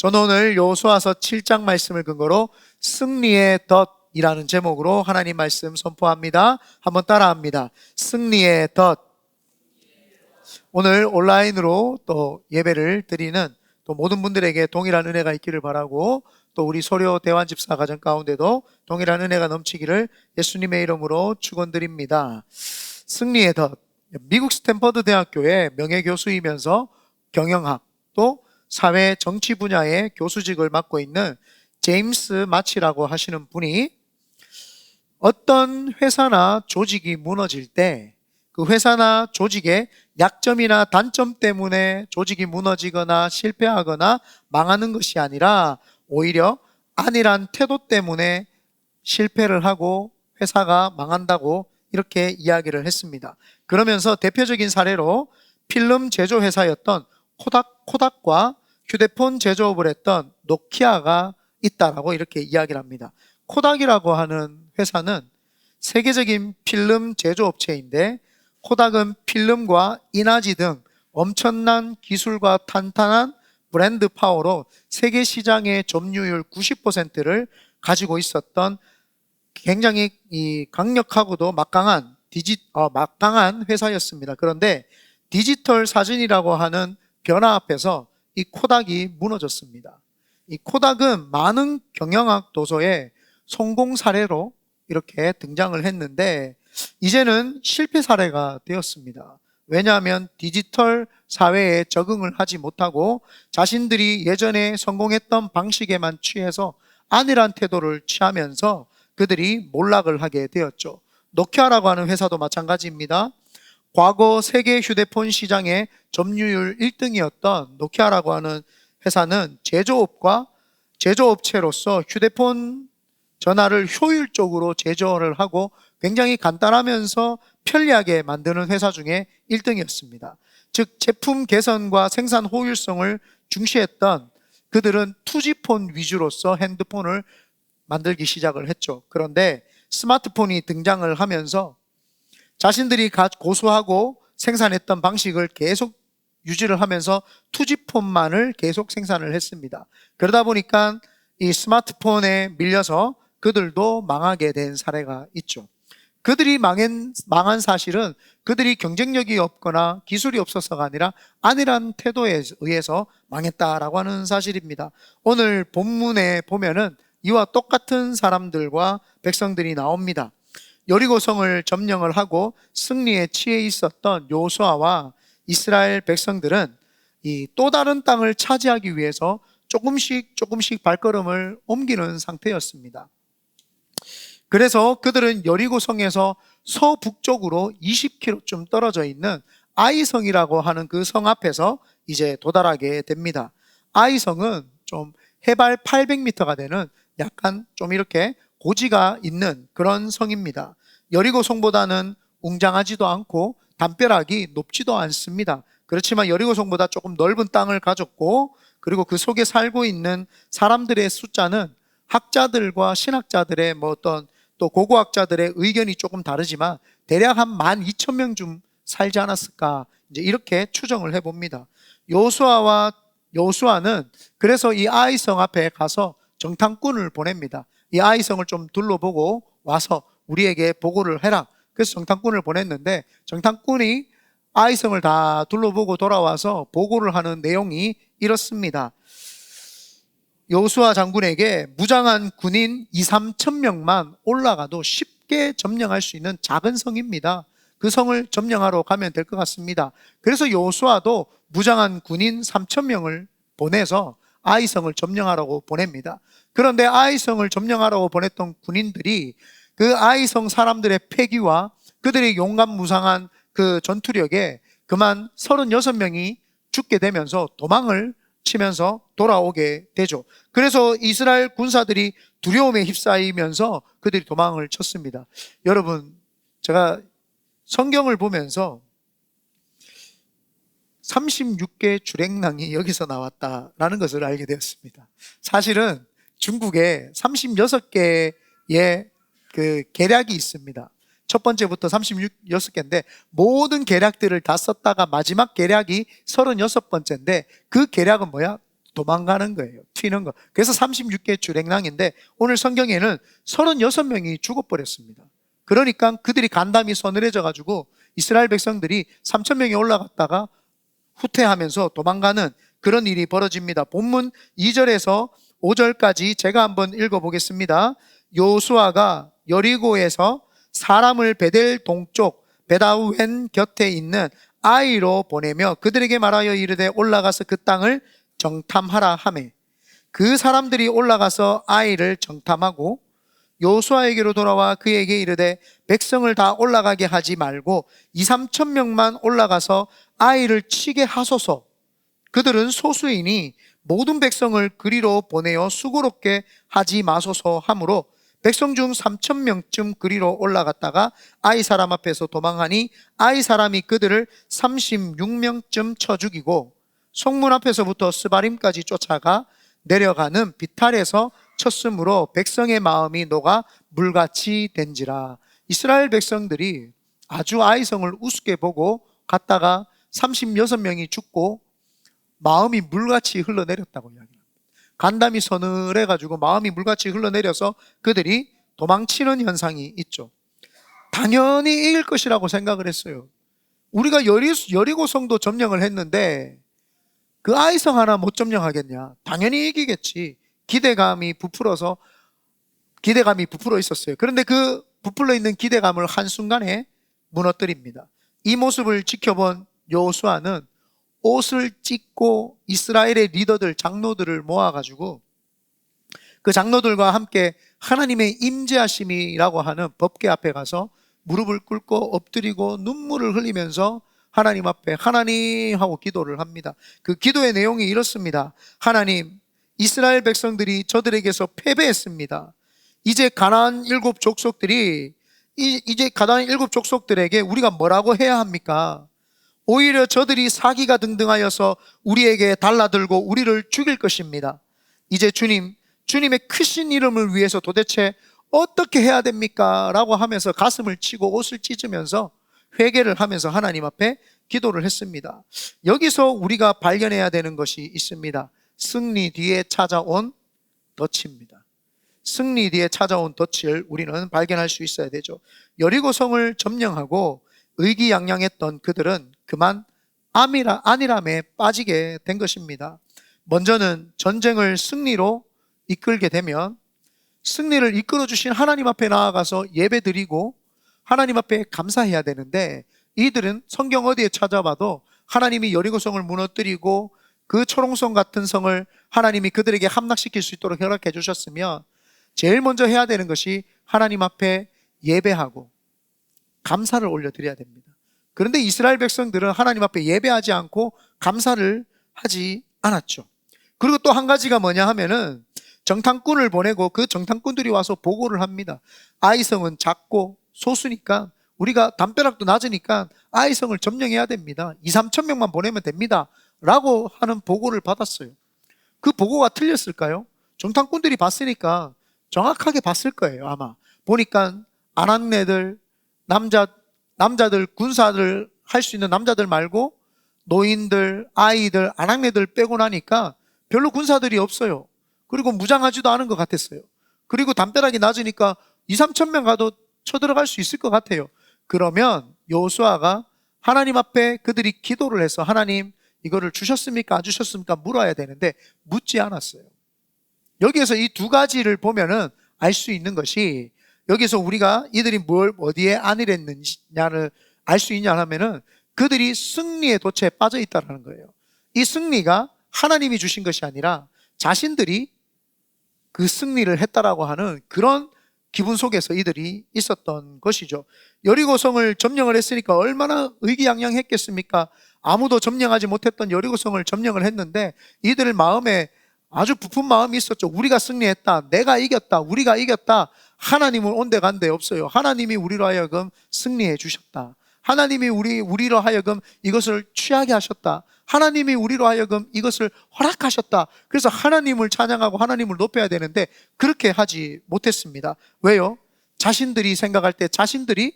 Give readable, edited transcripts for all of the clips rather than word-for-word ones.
저는 오늘 여호수아서 7장 말씀을 근거로 승리의 덫이라는 제목으로 하나님 말씀 선포합니다. 한번 따라합니다. 승리의 덫. 오늘 온라인으로 또 예배를 드리는 또 모든 분들에게 동일한 은혜가 있기를 바라고, 또 우리 소료 대환 집사 가정 가운데도 동일한 은혜가 넘치기를 예수님의 이름으로 축원드립니다. 승리의 덫. 미국 스탠퍼드 대학교의 명예교수이면서 경영학 또 사회 정치 분야의 교수직을 맡고 있는 제임스 마치라고 하시는 분이, 어떤 회사나 조직이 무너질 때 그 회사나 조직의 약점이나 단점 때문에 조직이 무너지거나 실패하거나 망하는 것이 아니라 오히려 안일한 태도 때문에 실패를 하고 회사가 망한다고 이렇게 이야기를 했습니다. 그러면서 대표적인 사례로 필름 제조 회사였던 코닥과 휴대폰 제조업을 했던 노키아가 있다라고 이렇게 이야기를 합니다. 코닥이라고 하는 회사는 세계적인 필름 제조업체인데, 코닥은 필름과 인화지 등 엄청난 기술과 탄탄한 브랜드 파워로 세계 시장의 점유율 90%를 가지고 있었던 굉장히 강력하고도 막강한 회사였습니다. 그런데 디지털 사진이라고 하는 변화 앞에서 이 코닥이 무너졌습니다. 이 코닥은 많은 경영학 도서에 성공 사례로 이렇게 등장을 했는데, 이제는 실패 사례가 되었습니다. 왜냐하면 디지털 사회에 적응을 하지 못하고 자신들이 예전에 성공했던 방식에만 취해서 안일한 태도를 취하면서 그들이 몰락을 하게 되었죠. 노키아라고 하는 회사도 마찬가지입니다. 과거 세계 휴대폰 시장의 점유율 1등이었던 노키아라고 하는 회사는 제조업체로서 휴대폰 전화를 효율적으로 제조를 하고 굉장히 간단하면서 편리하게 만드는 회사 중에 1등이었습니다. 즉 제품 개선과 생산 효율성을 중시했던 그들은 투지폰 위주로서 핸드폰을 만들기 시작을 했죠. 그런데 스마트폰이 등장을 하면서 자신들이 고수하고 생산했던 방식을 계속 유지를 하면서 투지폰만을 계속 생산을 했습니다. 그러다 보니까 이 스마트폰에 밀려서 그들도 망하게 된 사례가 있죠. 그들이 망한 사실은 그들이 경쟁력이 없거나 기술이 없어서가 아니라 안일한 태도에 의해서 망했다라고 하는 사실입니다. 오늘 본문에 보면은 이와 똑같은 사람들과 백성들이 나옵니다. 여리고성을 점령을 하고 승리에 취해 있었던 여호수아와 이스라엘 백성들은 이 또 다른 땅을 차지하기 위해서 조금씩 발걸음을 옮기는 상태였습니다. 그래서 그들은 여리고성에서 서북쪽으로 20km쯤 떨어져 있는 아이성이라고 하는 그 성 앞에서 이제 도달하게 됩니다. 아이성은 좀 해발 800m가 되는 약간 좀 이렇게 고지가 있는 그런 성입니다. 여리고성보다는 웅장하지도 않고 담벼락이 높지도 않습니다. 그렇지만 여리고성보다 조금 넓은 땅을 가졌고, 그리고 그 속에 살고 있는 사람들의 숫자는 학자들과 신학자들의 또 고고학자들의 의견이 조금 다르지만 대략 한 12,000명 살지 않았을까, 이제 이렇게 추정을 해봅니다. 여호수아는 그래서 이 아이성 앞에 가서 정탐꾼을 보냅니다. 이 아이성을 좀 둘러보고 와서 우리에게 보고를 해라. 그래서 정탐꾼을 보냈는데, 정탐꾼이 아이성을 다 둘러보고 돌아와서 보고를 하는 내용이 이렇습니다. 여호수아 장군에게 무장한 군인 2-3천 명만 올라가도 쉽게 점령할 수 있는 작은 성입니다. 그 성을 점령하러 가면 될 것 같습니다. 그래서 여호수아도 무장한 군인 3천 명을 보내서 아이성을 점령하라고 보냅니다. 그런데 아이성을 점령하라고 보냈던 군인들이 그 아이성 사람들의 패기와 그들의 용감무상한 그 전투력에 그만 36명이 죽게 되면서 도망을 치면서 돌아오게 되죠. 그래서 이스라엘 군사들이 두려움에 휩싸이면서 그들이 도망을 쳤습니다. 여러분, 제가 성경을 보면서 36개 주랭랑이 여기서 나왔다라는 것을 알게 되었습니다. 사실은 중국에 36개의 그 계략이 있습니다. 첫 번째부터 36개인데 모든 계략들을 다 썼다가 마지막 계략이 36번째인데 그 계략은 뭐야? 도망가는 거예요. 튀는 거. 그래서 36개 주랭랑인데 오늘 성경에는 36명이 죽어버렸습니다. 그러니까 그들이 간담이 서늘해져 가지고 이스라엘 백성들이 3,000명이 올라갔다가 후퇴하면서 도망가는 그런 일이 벌어집니다. 본문 2절에서 5절까지 제가 한번 읽어보겠습니다. 요수아가 여리고에서 사람을 베델 동쪽 베다우엔 곁에 있는 아이로 보내며 그들에게 말하여 이르되 올라가서 그 땅을 정탐하라 하매 그 사람들이 올라가서 아이를 정탐하고 요수아에게로 돌아와 그에게 이르되 백성을 다 올라가게 하지 말고 2-3천 명만 올라가서 아이를 치게 하소서. 그들은 소수이니 모든 백성을 그리로 보내어 수고롭게 하지 마소서 하므로 백성 중 3천 명쯤 그리로 올라갔다가 아이 사람 앞에서 도망하니 아이 사람이 그들을 36명쯤 쳐 죽이고 성문 앞에서부터 스바림까지 쫓아가 내려가는 비탈에서 쳤으므로 백성의 마음이 녹아 물같이 된지라. 이스라엘 백성들이 아주 아이성을 우습게 보고 갔다가 36명이 죽고 마음이 물같이 흘러내렸다고 이야기합니다. 간담이 서늘해가지고 마음이 물같이 흘러내려서 그들이 도망치는 현상이 있죠. 당연히 이길 것이라고 생각을 했어요. 우리가 여리고성도 점령을 했는데 그 아이성 하나 못 점령하겠냐? 당연히 이기겠지. 기대감이 부풀어 있었어요. 그런데 그 부풀어 있는 기대감을 한순간에 무너뜨립니다. 이 모습을 지켜본 여호수아는 옷을 찢고 이스라엘의 리더들, 장로들을 모아가지고 그 장로들과 함께 하나님의 임재하심이라고 하는 법궤 앞에 가서 무릎을 꿇고 엎드리고 눈물을 흘리면서 하나님 앞에 하나님 하고 기도를 합니다. 그 기도의 내용이 이렇습니다. 하나님, 이스라엘 백성들이 저들에게서 패배했습니다. 이제 가나안 7족속들이 이제 가나안 7족속들에게 우리가 뭐라고 해야 합니까? 오히려 저들이 사기가 등등하여서 우리에게 달라들고 우리를 죽일 것입니다. 이제 주님의 크신 이름을 위해서 도대체 어떻게 해야 됩니까? 라고 하면서 가슴을 치고 옷을 찢으면서 회개를 하면서 하나님 앞에 기도를 했습니다. 여기서 우리가 발견해야 되는 것이 있습니다. 승리 뒤에 찾아온 덫입니다. 승리 뒤에 찾아온 덫을 우리는 발견할 수 있어야 되죠. 여리고성을 점령하고 의기양양했던 그들은 그만 안일함에 빠지게 된 것입니다. 먼저는 전쟁을 승리로 이끌게 되면 승리를 이끌어 주신 하나님 앞에 나아가서 예배 드리고 하나님 앞에 감사해야 되는데 이들은 성경 어디에 찾아봐도 하나님이 여리고성을 무너뜨리고 그 초롱성 같은 성을 하나님이 그들에게 함락시킬 수 있도록 허락해 주셨으면 제일 먼저 해야 되는 것이 하나님 앞에 예배하고 감사를 올려드려야 됩니다. 그런데 이스라엘 백성들은 하나님 앞에 예배하지 않고 감사를 하지 않았죠. 그리고 또 한 가지가 뭐냐 하면은 정탐꾼을 보내고 그 정탐꾼들이 와서 보고를 합니다. 아이성은 작고 소수니까 우리가 담벼락도 낮으니까 아이성을 점령해야 됩니다. 2-3천 명만 보내면 됩니다. 라고 하는 보고를 받았어요. 그 보고가 틀렸을까요? 정탐꾼들이 봤으니까 정확하게 봤을 거예요. 아마 보니까 아낙네들, 남자들, 군사들 할 수 있는 남자들 말고 노인들, 아이들, 아낙네들 빼고 나니까 별로 군사들이 없어요. 그리고 무장하지도 않은 것 같았어요. 그리고 담벼락이 낮으니까 2-3천 명 가도 쳐들어갈 수 있을 것 같아요. 그러면 여호수아가 하나님 앞에 그들이 기도를 해서 하나님 이거를 주셨습니까? 안 주셨습니까? 물어야 되는데 묻지 않았어요. 여기에서 이 두 가지를 보면은 알 수 있는 것이 여기서 우리가 이들이 뭘 어디에 안일했느냐를 알 수 있냐 하면은 그들이 승리의 덫에 빠져 있다는 거예요. 이 승리가 하나님이 주신 것이 아니라 자신들이 그 승리를 했다라고 하는 그런 기분 속에서 이들이 있었던 것이죠. 여리고성을 점령을 했으니까 얼마나 의기양양했겠습니까? 아무도 점령하지 못했던 여리고성을 점령을 했는데 이들 마음에 아주 부푼 마음이 있었죠. 우리가 승리했다, 내가 이겼다, 우리가 이겼다. 하나님은 온데간데 없어요. 하나님이 우리로 하여금 승리해 주셨다. 하나님이 우리로 하여금 이것을 취하게 하셨다. 하나님이 우리로 하여금 이것을 허락하셨다. 그래서 하나님을 찬양하고 하나님을 높여야 되는데 그렇게 하지 못했습니다. 왜요? 자신들이 생각할 때 자신들이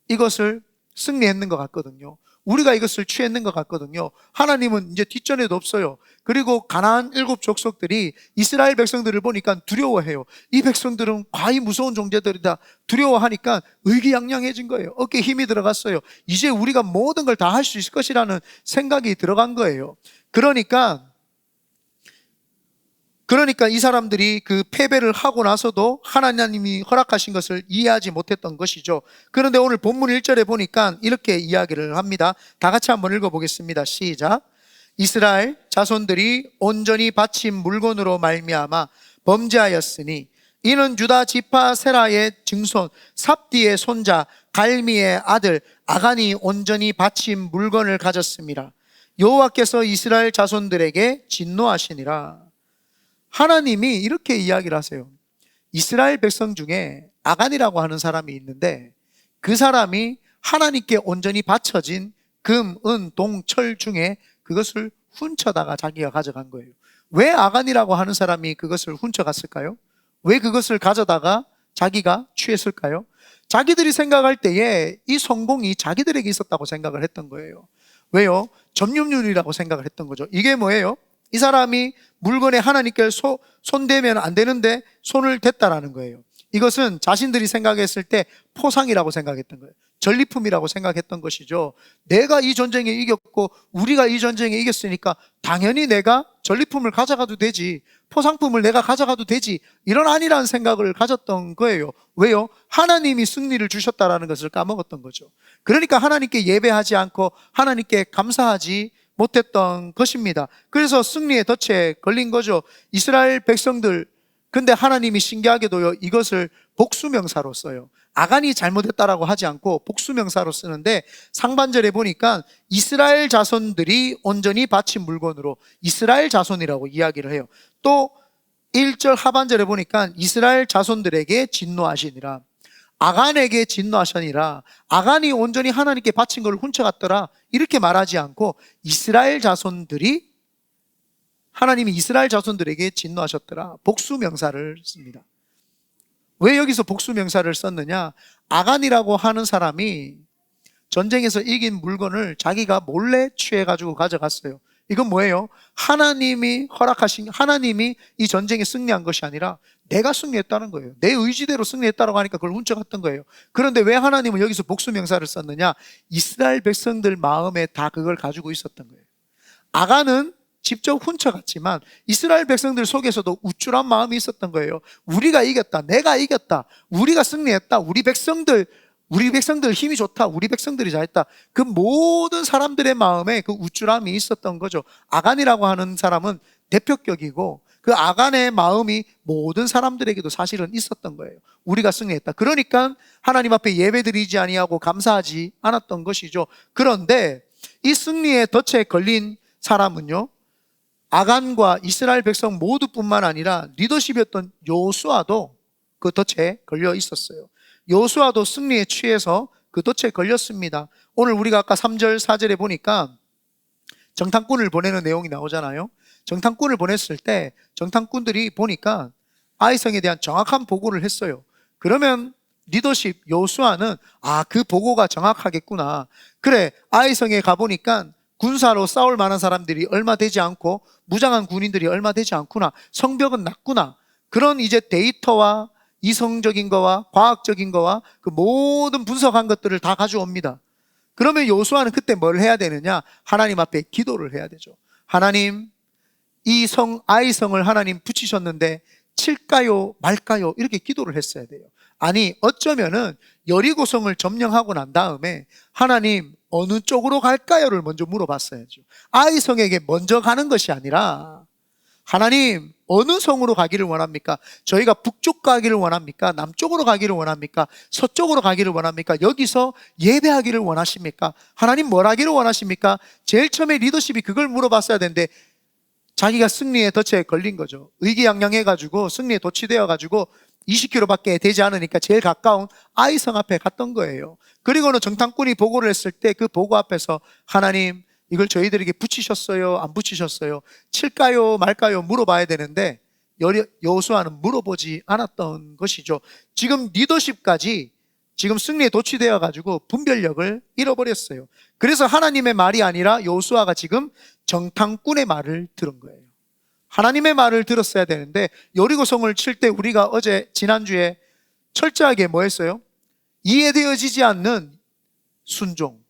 이것을 승리했는 것 같거든요. 우리가 이것을 취했는 것 같거든요. 하나님은 이제 뒷전에도 없어요. 그리고 가나안 7족속들이 이스라엘 백성들을 보니까 두려워해요. 이 백성들은 과히 무서운 존재들이다. 두려워하니까 의기양양해진 거예요. 어깨에 힘이 들어갔어요. 이제 우리가 모든 걸 다 할 수 있을 것이라는 생각이 들어간 거예요. 그러니까 이 사람들이 그 패배를 하고 나서도 하나님이 허락하신 것을 이해하지 못했던 것이죠. 그런데 오늘 본문 1절에 보니까 이렇게 이야기를 합니다. 다 같이 한번 읽어보겠습니다. 시작. 이스라엘 자손들이 온전히 바친 물건으로 말미암아 범죄하였으니 이는 유다 지파 세라의 증손 삽디의 손자 갈미의 아들 아간이 온전히 바친 물건을 가졌습니다. 여호와께서 이스라엘 자손들에게 진노하시니라. 하나님이 이렇게 이야기를 하세요. 이스라엘 백성 중에 아간이라고 하는 사람이 있는데 그 사람이 하나님께 온전히 바쳐진 금, 은, 동, 철 중에 그것을 훔쳐다가 자기가 가져간 거예요. 왜 아간이라고 하는 사람이 그것을 훔쳐갔을까요? 왜 그것을 가져다가 자기가 취했을까요? 자기들이 생각할 때에 이 성공이 자기들에게 있었다고 생각을 했던 거예요. 왜요? 점유율이라고 생각을 했던 거죠. 이게 뭐예요? 이 사람이 물건에 하나님께 손대면 안 되는데 손을 댔다라는 거예요. 이것은 자신들이 생각했을 때 포상이라고 생각했던 거예요. 전리품이라고 생각했던 것이죠. 내가 이 전쟁에 이겼고 우리가 이 전쟁에 이겼으니까 당연히 내가 전리품을 가져가도 되지, 포상품을 내가 가져가도 되지, 이런 아니라는 생각을 가졌던 거예요. 왜요? 하나님이 승리를 주셨다라는 것을 까먹었던 거죠. 그러니까 하나님께 예배하지 않고 하나님께 감사하지 못했던 것입니다. 그래서 승리의 덫에 걸린 거죠. 이스라엘 백성들, 근데 하나님이 신기하게도요 이것을 복수명사로 써요. 아간이 잘못했다라고 하지 않고 복수명사로 쓰는데 상반절에 보니까 이스라엘 자손들이 온전히 바친 물건으로 이스라엘 자손이라고 이야기를 해요. 또 1절 하반절에 보니까 이스라엘 자손들에게 진노하시니라. 아간에게 진노하시니라. 아간이 온전히 하나님께 바친 걸 훔쳐갔더라 이렇게 말하지 않고 이스라엘 자손들이, 하나님이 이스라엘 자손들에게 진노하셨더라, 복수명사를 씁니다. 왜 여기서 복수명사를 썼느냐? 아간이라고 하는 사람이 전쟁에서 이긴 물건을 자기가 몰래 취해가지고 가져갔어요. 이건 뭐예요? 하나님이 허락하신, 하나님이 이 전쟁에 승리한 것이 아니라 내가 승리했다는 거예요. 내 의지대로 승리했다고 하니까 그걸 훔쳐갔던 거예요. 그런데 왜 하나님은 여기서 복수명사를 썼느냐? 이스라엘 백성들 마음에 다 그걸 가지고 있었던 거예요. 아간은 직접 훔쳐갔지만 이스라엘 백성들 속에서도 우쭐한 마음이 있었던 거예요. 우리가 이겼다, 내가 이겼다, 우리가 승리했다, 우리 백성들 힘이 좋다, 우리 백성들이 잘했다. 그 모든 사람들의 마음에 그 우쭐함이 있었던 거죠. 아간이라고 하는 사람은 대표격이고 그 아간의 마음이 모든 사람들에게도 사실은 있었던 거예요. 우리가 승리했다. 그러니까 하나님 앞에 예배드리지 아니하고 감사하지 않았던 것이죠. 그런데 이 승리의 덫에 걸린 사람은요, 아간과 이스라엘 백성 모두뿐만 아니라 리더십이었던 여호수아도 그 덫에 걸려 있었어요. 여호수아도 승리에 취해서 그 덫에 걸렸습니다. 오늘 우리가 아까 3절 4절에 보니까 정탐꾼을 보내는 내용이 나오잖아요. 정탐꾼을 보냈을 때 정탐꾼들이 보니까 아이성에 대한 정확한 보고를 했어요. 그러면 리더십 여호수아는 그 보고가 정확하겠구나. 그래, 아이성에 가보니까 군사로 싸울 만한 사람들이 얼마 되지 않고 무장한 군인들이 얼마 되지 않구나, 성벽은 낮구나, 그런 이제 데이터와 이성적인 거와 과학적인 거와 그 모든 분석한 것들을 다 가져옵니다. 그러면 여호수아는 그때 뭘 해야 되느냐? 하나님 앞에 기도를 해야 되죠. 하나님, 이 아이성을 하나님 붙이셨는데 칠까요 말까요? 이렇게 기도를 했어야 돼요. 아니, 어쩌면은 여리고성을 점령하고 난 다음에 하나님 어느 쪽으로 갈까요를 먼저 물어봤어야죠. 아이성에게 먼저 가는 것이 아니라 하나님 어느 성으로 가기를 원합니까? 저희가 북쪽 가기를 원합니까? 남쪽으로 가기를 원합니까? 서쪽으로 가기를 원합니까? 여기서 예배하기를 원하십니까? 하나님 뭘 하기를 원하십니까? 제일 처음에 리더십이 그걸 물어봤어야 되는데 자기가 승리의 덫에 걸린 거죠. 의기양양해가지고 승리에 도취되어가지고 20km밖에 되지 않으니까 제일 가까운 아이성 앞에 갔던 거예요. 그리고는 정탐꾼이 보고를 했을 때 그 보고 앞에서 하나님 이걸 저희들에게 붙이셨어요? 안 붙이셨어요? 칠까요 말까요? 물어봐야 되는데 여호수아는 물어보지 않았던 것이죠. 지금 리더십까지 지금 승리에 도취되어 가지고 분별력을 잃어버렸어요. 그래서 하나님의 말이 아니라 여호수아가 지금 정탐꾼의 말을 들은 거예요. 하나님의 말을 들었어야 되는데 여리고성을 칠 때 우리가 지난주에 철저하게 뭐 했어요? 이해되어지지 않는 순종,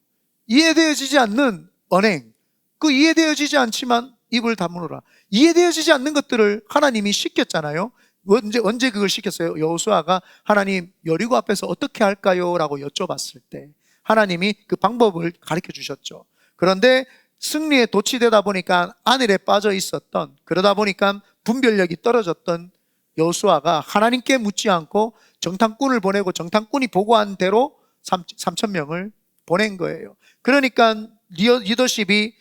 이해되어지지 않는 언행, 그 이해되어지지 않지만 입을 다무노라. 이해되어지지 않는 것들을 하나님이 시켰잖아요. 언제 그걸 시켰어요? 여호수아가 하나님 여리고 앞에서 어떻게 할까요? 라고 여쭤봤을 때 하나님이 그 방법을 가르쳐 주셨죠. 그런데 승리에 도취되다 보니까 안일에 빠져 있었던, 그러다 보니까 분별력이 떨어졌던 여호수아가 하나님께 묻지 않고 정탐꾼을 보내고 정탐꾼이 보고한 대로 3,000명을 보낸 거예요. 그러니까 리더십이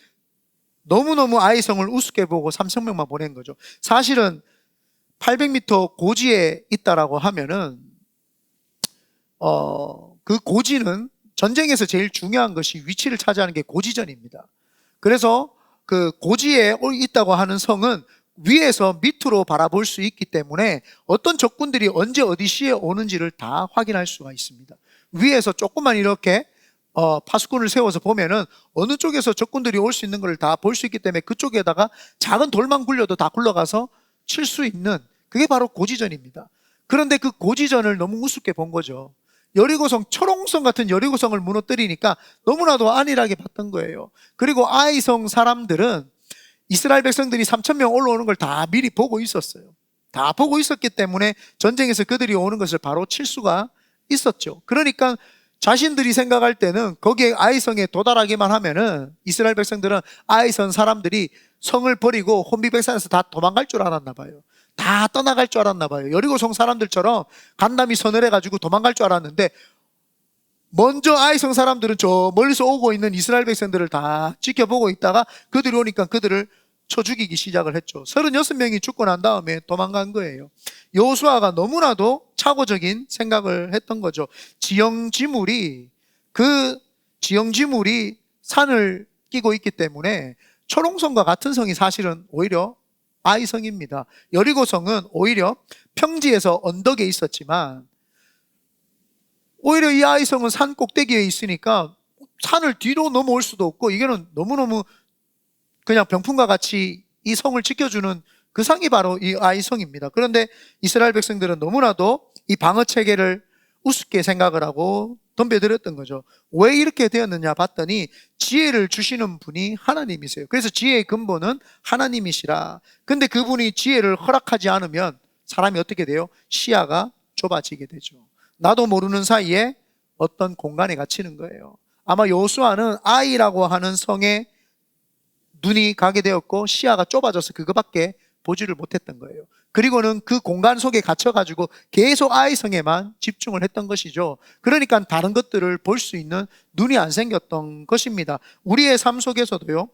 너무너무 아이성을 우습게 보고 3,000명만 보낸 거죠. 사실은 800m 고지에 있다라고 하면은 그 고지는 전쟁에서 제일 중요한 것이 위치를 차지하는 게 고지전입니다. 그래서 그 고지에 있다고 하는 성은 위에서 밑으로 바라볼 수 있기 때문에 어떤 적군들이 언제 어디 시에 오는지를 다 확인할 수가 있습니다. 위에서 조금만 이렇게 파수꾼을 세워서 보면은 어느 쪽에서 적군들이 올 수 있는 걸 다 볼 수 있기 때문에 그쪽에다가 작은 돌만 굴려도 다 굴러가서 칠 수 있는, 그게 바로 고지전입니다. 그런데 그 고지전을 너무 우습게 본 거죠. 여리고성, 초롱성 같은 여리고성을 무너뜨리니까 너무나도 안일하게 봤던 거예요. 그리고 아이성 사람들은 이스라엘 백성들이 3,000명 올라오는 걸 다 미리 보고 있었어요. 다 보고 있었기 때문에 전쟁에서 그들이 오는 것을 바로 칠 수가 있었죠. 그러니까 자신들이 생각할 때는 거기에 아이성에 도달하기만 하면은 이스라엘 백성들은 아이성 사람들이 성을 버리고 혼비백산에서 다 도망갈 줄 알았나 봐요. 다 떠나갈 줄 알았나 봐요. 여리고성 사람들처럼 간담이 선을 해가지고 도망갈 줄 알았는데 먼저 아이성 사람들은 저 멀리서 오고 있는 이스라엘 백성들을 다 지켜보고 있다가 그들이 오니까 그들을 쳐 죽이기 시작을 했죠. 36명이 죽고 난 다음에 도망간 거예요. 여호수아가 너무나도 착오적인 생각을 했던 거죠. 지형지물이 산을 끼고 있기 때문에 초롱성과 같은 성이 사실은 오히려 아이성입니다. 여리고성은 오히려 평지에서 언덕에 있었지만 오히려 이 아이성은 산 꼭대기에 있으니까 산을 뒤로 넘어올 수도 없고 이게는 너무너무 그냥 병풍과 같이 이 성을 지켜주는 그 성이 바로 이 아이성입니다. 그런데 이스라엘 백성들은 너무나도 이 방어 체계를 우습게 생각을 하고 덤벼들었던 거죠. 왜 이렇게 되었느냐 봤더니 지혜를 주시는 분이 하나님이세요. 그래서 지혜의 근본은 하나님이시라. 근데 그분이 지혜를 허락하지 않으면 사람이 어떻게 돼요? 시야가 좁아지게 되죠. 나도 모르는 사이에 어떤 공간에 갇히는 거예요. 아마 여호수아는 아이라고 하는 성에 눈이 가게 되었고 시야가 좁아져서 그거밖에 보지를 못했던 거예요. 그리고는 그 공간 속에 갇혀가지고 계속 아이성에만 집중을 했던 것이죠. 그러니까 다른 것들을 볼 수 있는 눈이 안 생겼던 것입니다. 우리의 삶 속에서도요,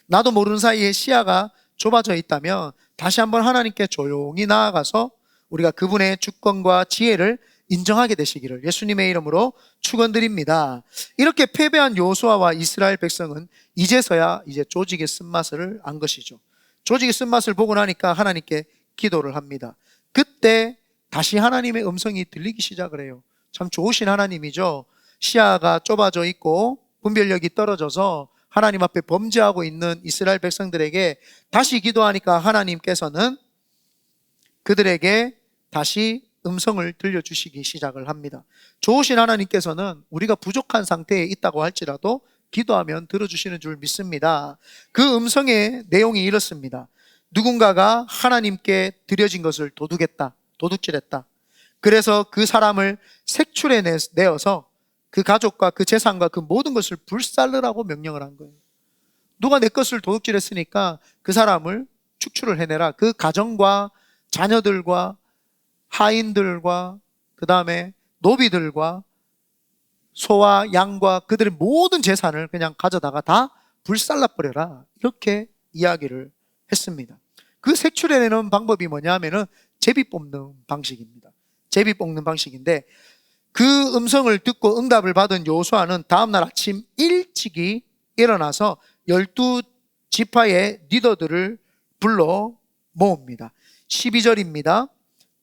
나도 모르는 사이에 시야가 좁아져 있다면 다시 한번 하나님께 조용히 나아가서 우리가 그분의 주권과 지혜를 인정하게 되시기를 예수님의 이름으로 축원드립니다. 이렇게 패배한 여호수아와 이스라엘 백성은 이제서야 이제 조직의 쓴맛을 안 것이죠. 조직의 쓴맛을 보고 나니까 하나님께 기도를 합니다. 그때 다시 하나님의 음성이 들리기 시작을 해요. 참 좋으신 하나님이죠. 시야가 좁아져 있고 분별력이 떨어져서 하나님 앞에 범죄하고 있는 이스라엘 백성들에게 다시 기도하니까 하나님께서는 그들에게 다시 음성을 들려주시기 시작을 합니다. 좋으신 하나님께서는 우리가 부족한 상태에 있다고 할지라도 기도하면 들어주시는 줄 믿습니다. 그 음성의 내용이 이렇습니다. 누군가가 하나님께 드려진 것을 도둑질했다. 그래서 그 사람을 색출해 내어서 그 가족과 그 재산과 그 모든 것을 불살르라고 명령을 한 거예요. 누가 내 것을 도둑질했으니까 그 사람을 축출을 해내라. 그 가정과 자녀들과 하인들과 그 다음에 노비들과 소와 양과 그들의 모든 재산을 그냥 가져다가 다 불살라버려라, 이렇게 이야기를 했습니다. 그 색출해내는 방법이 뭐냐 하면은 제비 뽑는 방식입니다. 제비 뽑는 방식인데 그 음성을 듣고 응답을 받은 여호수아는 다음날 아침 일찍이 일어나서 12지파의 리더들을 불러 모읍니다. 12절입니다.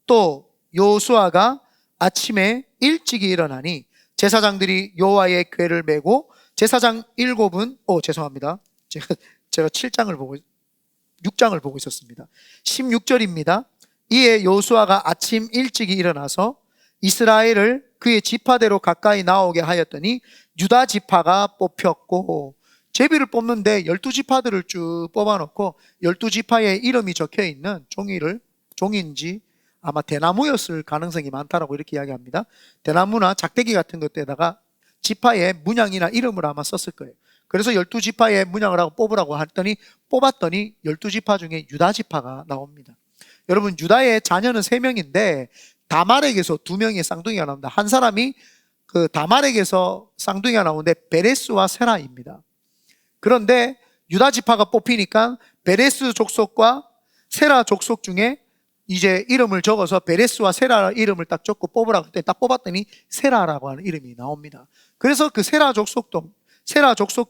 또 여호수아가 아침에 일찍이 일어나니 제사장들이 여호와의 궤를 메고 제사장 7은 죄송합니다. 제가 7장을 보고 6장을 보고 있었습니다. 16절입니다. 이에 여호수아가 아침 일찍이 일어나서 이스라엘을 그의 지파대로 가까이 나오게 하였더니 유다 지파가 뽑혔고, 제비를 뽑는데 12지파들을 쭉 뽑아놓고 12지파의 이름이 적혀있는 종인지 아마 대나무였을 가능성이 많다라고 이렇게 이야기합니다. 대나무나 작대기 같은 것에다가 지파의 문양이나 이름을 아마 썼을 거예요. 그래서 12지파의 문양을 하고 뽑으라고 했더니 뽑았더니 12지파 중에 유다 지파가 나옵니다. 여러분, 유다의 자녀는 3명인데 다말에게서 2명의 쌍둥이가 나옵니다. 한 사람이 그 다말에게서 쌍둥이가 나오는데 베레스와 세라입니다. 그런데 유다 지파가 뽑히니까 베레스 족속과 세라 족속 중에 이제 이름을 적어서 베레스와 세라 이름을 딱 적고 뽑으라고 했더니 딱 뽑았더니 세라라고 하는 이름이 나옵니다. 그래서 그 세라 족속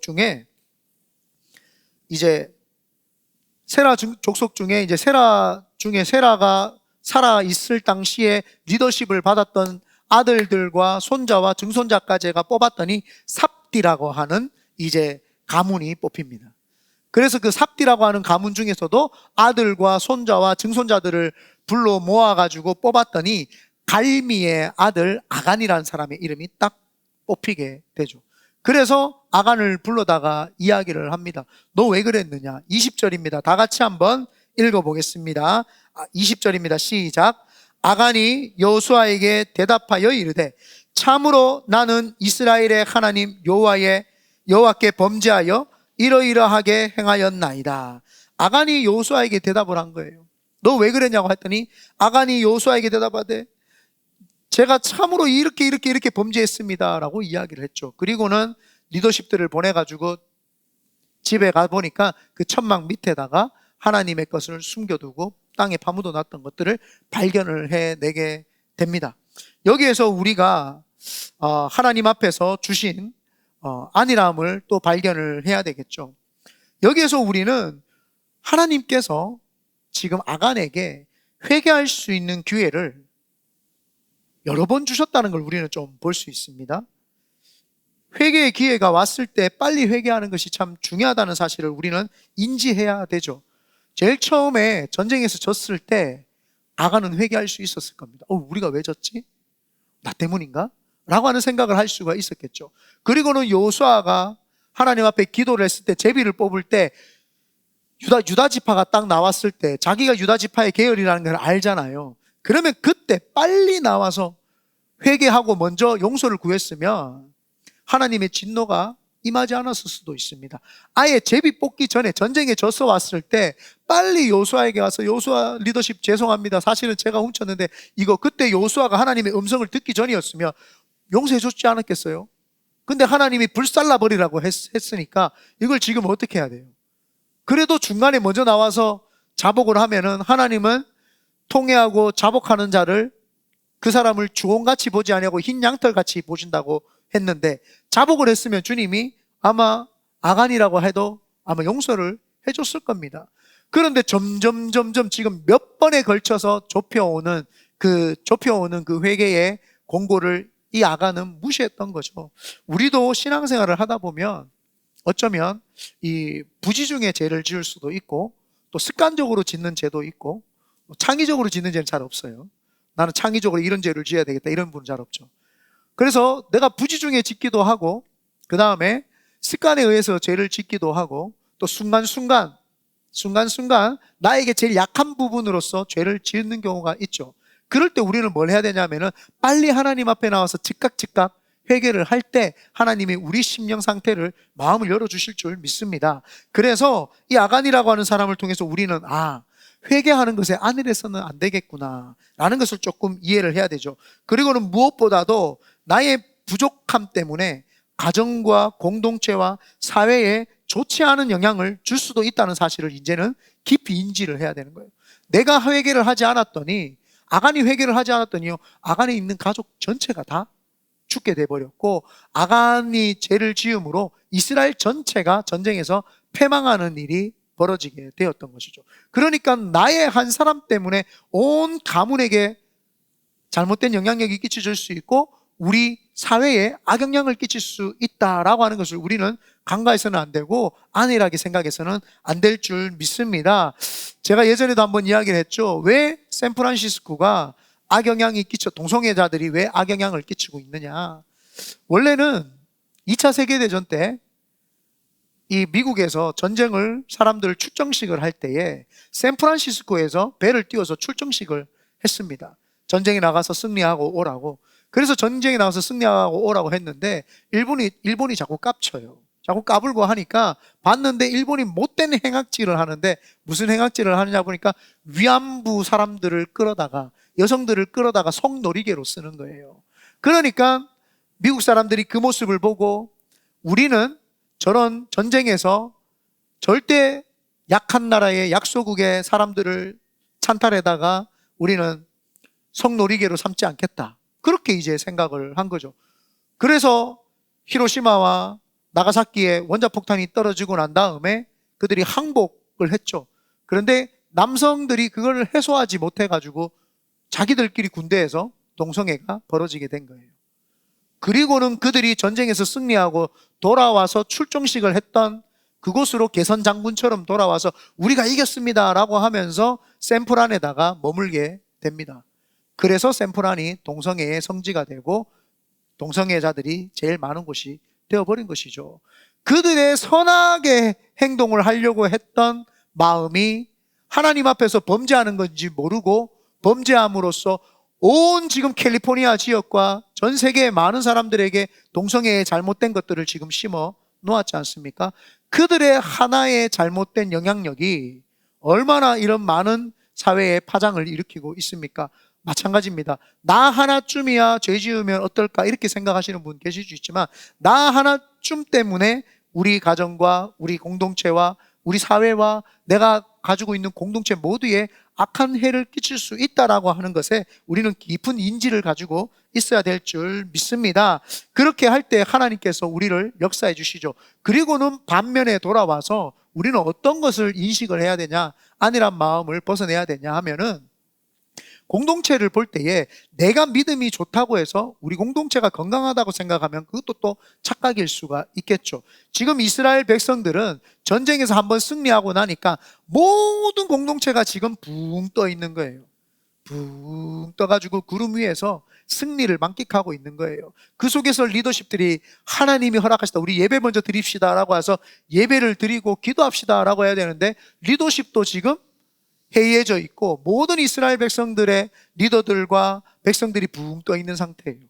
중에 이제 세라 중에 세라가 살아 있을 당시에 리더십을 받았던 아들들과 손자와 증손자까지가 뽑았더니 삽디라고 하는 이제 가문이 뽑힙니다. 그래서 그 삽디라고 하는 가문 중에서도 아들과 손자와 증손자들을 불러 모아가지고 뽑았더니 갈미의 아들 아간이라는 사람의 이름이 딱 뽑히게 되죠. 그래서 아간을 불러다가 이야기를 합니다. 너 왜 그랬느냐? 20절입니다. 다 같이 한번 읽어보겠습니다. 20절입니다. 시작. 아간이 여호수아에게 대답하여 이르되 참으로 나는 이스라엘의 하나님 여호와께 범죄하여 이러이러하게 행하였나이다. 아간이 여호수아에게 대답을 한 거예요. 너 왜 그랬냐고 했더니 아간이 여호수아에게 대답하되 제가 참으로 이렇게 범죄했습니다 라고 이야기를 했죠. 그리고는 리더십들을 보내가지고 집에 가보니까 그 천막 밑에다가 하나님의 것을 숨겨두고 땅에 파묻어 놨던 것들을 발견을 해내게 됩니다. 여기에서 우리가 하나님 앞에서 주신 안일함을 또 발견을 해야 되겠죠. 여기에서 우리는 하나님께서 지금 아간에게 회개할 수 있는 기회를 여러 번 주셨다는 걸 우리는 좀 볼 수 있습니다. 회개의 기회가 왔을 때 빨리 회개하는 것이 참 중요하다는 사실을 우리는 인지해야 되죠. 제일 처음에 전쟁에서 졌을 때 아간은 회개할 수 있었을 겁니다. 우리가 왜 졌지? 나 때문인가? 라고 하는 생각을 할 수가 있었겠죠. 그리고는 여호수아가 하나님 앞에 기도를 했을 때 제비를 뽑을 때 유다 지파가 딱 나왔을 때 자기가 유다 지파의 계열이라는 걸 알잖아요. 그러면 그때 빨리 나와서 회개하고 먼저 용서를 구했으면 하나님의 진노가 임하지 않았을 수도 있습니다. 아예 제비 뽑기 전에 전쟁에 져서 왔을 때 빨리 여호수아에게 와서 여호수아 리더십 죄송합니다. 사실은 제가 훔쳤는데 이거 그때 여호수아가 하나님의 음성을 듣기 전이었으면 용서해 줬지 않았겠어요? 근데 하나님이 불살라 버리라고 했으니까 이걸 지금 어떻게 해야 돼요? 그래도 중간에 먼저 나와서 자복을 하면은 하나님은 통회하고 자복하는 자를 그 사람을 주홍같이 보지 아니하고 흰 양털같이 보신다고 했는데 자복을 했으면 주님이 아마 아간이라고 해도 아마 용서를 해줬을 겁니다. 그런데 점점 지금 몇 번에 걸쳐서 좁혀오는 그 회개의 공고를 이 아간은 무시했던 거죠. 우리도 신앙생활을 하다 보면 어쩌면 이 부지중에 죄를 지을 수도 있고 또 습관적으로 짓는 죄도 있고 창의적으로 짓는 죄는 잘 없어요. 나는 창의적으로 이런 죄를 지어야 되겠다 이런 분은 잘 없죠. 그래서 내가 부지중에 짓기도 하고 그 다음에 습관에 의해서 죄를 짓기도 하고 또 순간순간 나에게 제일 약한 부분으로서 죄를 짓는 경우가 있죠. 그럴 때 우리는 뭘 해야 되냐면은 빨리 하나님 앞에 나와서 즉각 회개를 할 때 하나님이 우리 심령 상태를 마음을 열어주실 줄 믿습니다. 그래서 이 아간이라고 하는 사람을 통해서 우리는 회개하는 것에 안일해서는 안 되겠구나 라는 것을 조금 이해를 해야 되죠. 그리고는 무엇보다도 나의 부족함 때문에 가정과 공동체와 사회에 좋지 않은 영향을 줄 수도 있다는 사실을 이제는 깊이 인지를 해야 되는 거예요. 내가 회개를 하지 않았더니 아간이 회개를 하지 않았더니요 아간에 있는 가족 전체가 다 죽게 돼버렸고 아간이 죄를 지음으로 이스라엘 전체가 전쟁에서 패망하는 일이 벌어지게 되었던 것이죠. 그러니까 나의 한 사람 때문에 온 가문에게 잘못된 영향력이 끼쳐질 수 있고 우리 사회에 악영향을 끼칠 수 있다라고 하는 것을 우리는 간과해서는 안 되고 안일하게 생각해서는 안 될 줄 믿습니다. 제가 예전에도 한번 이야기를 했죠. 왜 샌프란시스코가 동성애자들이 왜 악영향을 끼치고 있느냐. 원래는 2차 세계대전 때 이 미국에서 사람들 출정식을 할 때에 샌프란시스코에서 배를 띄워서 출정식을 했습니다. 전쟁에 나가서 승리하고 오라고. 그래서 전쟁에 나가서 승리하고 오라고 했는데 일본이 자꾸 깝쳐요. 자꾸 까불고 하니까 봤는데 일본이 못된 행악질을 하는데 무슨 행악질을 하느냐 보니까 위안부 사람들을 끌어다가 여성들을 끌어다가 성놀이개로 쓰는 거예요. 그러니까 미국 사람들이 그 모습을 보고 우리는 저런 전쟁에서 절대 약한 나라의 약소국의 사람들을 찬탈해다가 우리는 성놀이개로 삼지 않겠다. 그렇게 이제 생각을 한 거죠. 그래서 히로시마와 나가사키에 원자폭탄이 떨어지고 난 다음에 그들이 항복을 했죠. 그런데 남성들이 그걸 해소하지 못해가지고 자기들끼리 군대에서 동성애가 벌어지게 된 거예요. 그리고는 그들이 전쟁에서 승리하고 돌아와서 출정식을 했던 그곳으로 개선 장군처럼 돌아와서 우리가 이겼습니다 라고 하면서 샌프란에다가 머물게 됩니다. 그래서 샌프란이 동성애의 성지가 되고 동성애자들이 제일 많은 곳이 되어버린 것이죠. 그들의 선하게 행동을 하려고 했던 마음이 하나님 앞에서 범죄하는 건지 모르고 범죄함으로써 온 지금 캘리포니아 지역과 전 세계의 많은 사람들에게 동성애의 잘못된 것들을 지금 심어 놓았지 않습니까? 그들의 하나의 잘못된 영향력이 얼마나 이런 많은 사회에 파장을 일으키고 있습니까? 마찬가지입니다. 나 하나쯤이야 죄 지으면 어떨까 이렇게 생각하시는 분 계실 수 있지만 나 하나쯤 때문에 우리 가정과 우리 공동체와 우리 사회와 내가 가지고 있는 공동체 모두에 악한 해를 끼칠 수 있다라고 하는 것에 우리는 깊은 인지를 가지고 있어야 될 줄 믿습니다. 그렇게 할 때 하나님께서 우리를 역사해 주시죠. 그리고는 반면에 돌아와서 우리는 어떤 것을 인식을 해야 되냐, 안일한 마음을 벗어내야 되냐 하면은 공동체를 볼 때에 내가 믿음이 좋다고 해서 우리 공동체가 건강하다고 생각하면 그것도 또 착각일 수가 있겠죠. 지금 이스라엘 백성들은 전쟁에서 한번 승리하고 나니까 모든 공동체가 지금 붕 떠 있는 거예요. 붕 떠가지고 구름 위에서 승리를 만끽하고 있는 거예요. 그 속에서 리더십들이 하나님이 허락하시다, 우리 예배 먼저 드립시다 라고 해서 예배를 드리고 기도합시다 라고 해야 되는데 리더십도 지금 해이해져 있고 모든 이스라엘 백성들의 리더들과 백성들이 붕 떠 있는 상태예요.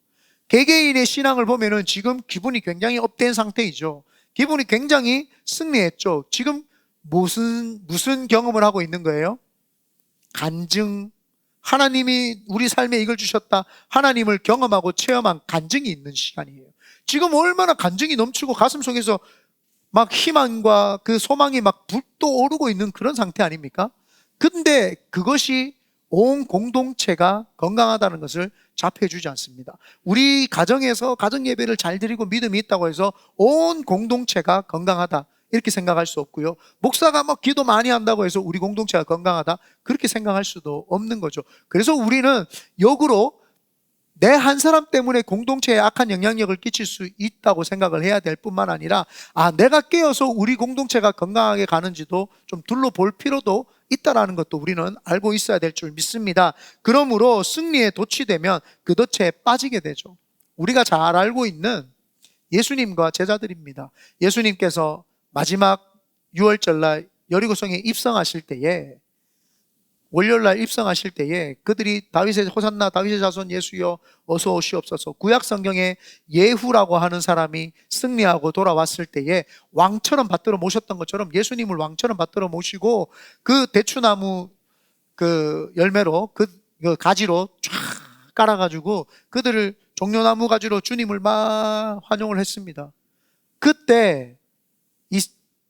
개개인의 신앙을 보면은 지금 기분이 굉장히 업된 상태이죠. 기분이 굉장히 승리했죠. 지금 무슨 경험을 하고 있는 거예요? 간증. 하나님이 우리 삶에 이걸 주셨다. 하나님을 경험하고 체험한 간증이 있는 시간이에요. 지금 얼마나 간증이 넘치고 가슴 속에서 막 희망과 그 소망이 막 불도 오르고 있는 그런 상태 아닙니까? 근데 그것이 온 공동체가 건강하다는 것을 잡혀주지 않습니다. 우리 가정에서 가정 예배를 잘 드리고 믿음이 있다고 해서 온 공동체가 건강하다 이렇게 생각할 수 없고요. 목사가 막 기도 많이 한다고 해서 우리 공동체가 건강하다 그렇게 생각할 수도 없는 거죠. 그래서 우리는 역으로 내 한 사람 때문에 공동체에 악한 영향력을 끼칠 수 있다고 생각을 해야 될 뿐만 아니라 내가 깨어서 우리 공동체가 건강하게 가는지도 좀 둘러볼 필요도 있다라는 것도 우리는 알고 있어야 될 줄 믿습니다. 그러므로 승리에 도취되면 그 덫에 빠지게 되죠. 우리가 잘 알고 있는 예수님과 제자들입니다. 예수님께서 마지막 6월절날 여리고성에 입성하실 때에 월요일날 입성하실 때에 그들이 다윗의 호산나 다윗의 자손 예수여 어서 오시옵소서, 구약 성경에 예후라고 하는 사람이 승리하고 돌아왔을 때에 왕처럼 받들어 모셨던 것처럼 예수님을 왕처럼 받들어 모시고 그 대추나무 그 열매로 그 가지로 쫙 깔아가지고 그들을 종려나무 가지로 주님을 막 환영을 했습니다. 그때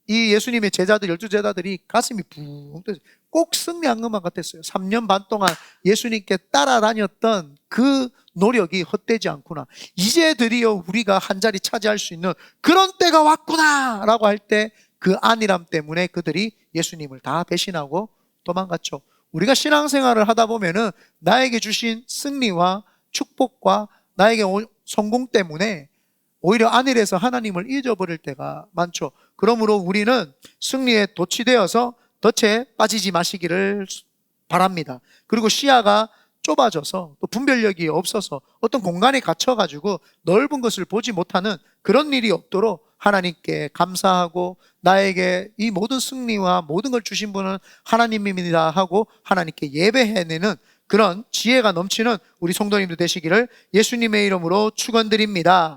이 예수님의 제자들 12제자들이 가슴이 붕 떠서 꼭 승리한 것만 같았어요. 3년 반 동안 예수님께 따라다녔던 그 노력이 헛되지 않구나, 이제 드디어 우리가 한 자리 차지할 수 있는 그런 때가 왔구나 라고 할 때 그 안일함 때문에 그들이 예수님을 다 배신하고 도망갔죠. 우리가 신앙생활을 하다 보면은 나에게 주신 승리와 축복과 나에게 성공 때문에 오히려 안일해서 하나님을 잊어버릴 때가 많죠. 그러므로 우리는 승리에 도취되어서 덫에 빠지지 마시기를 바랍니다. 그리고 시야가 좁아져서 또 분별력이 없어서 어떤 공간에 갇혀가지고 넓은 것을 보지 못하는 그런 일이 없도록 하나님께 감사하고 나에게 이 모든 승리와 모든 걸 주신 분은 하나님입니다 하고 하나님께 예배해내는 그런 지혜가 넘치는 우리 성도님들 되시기를 예수님의 이름으로 축원드립니다.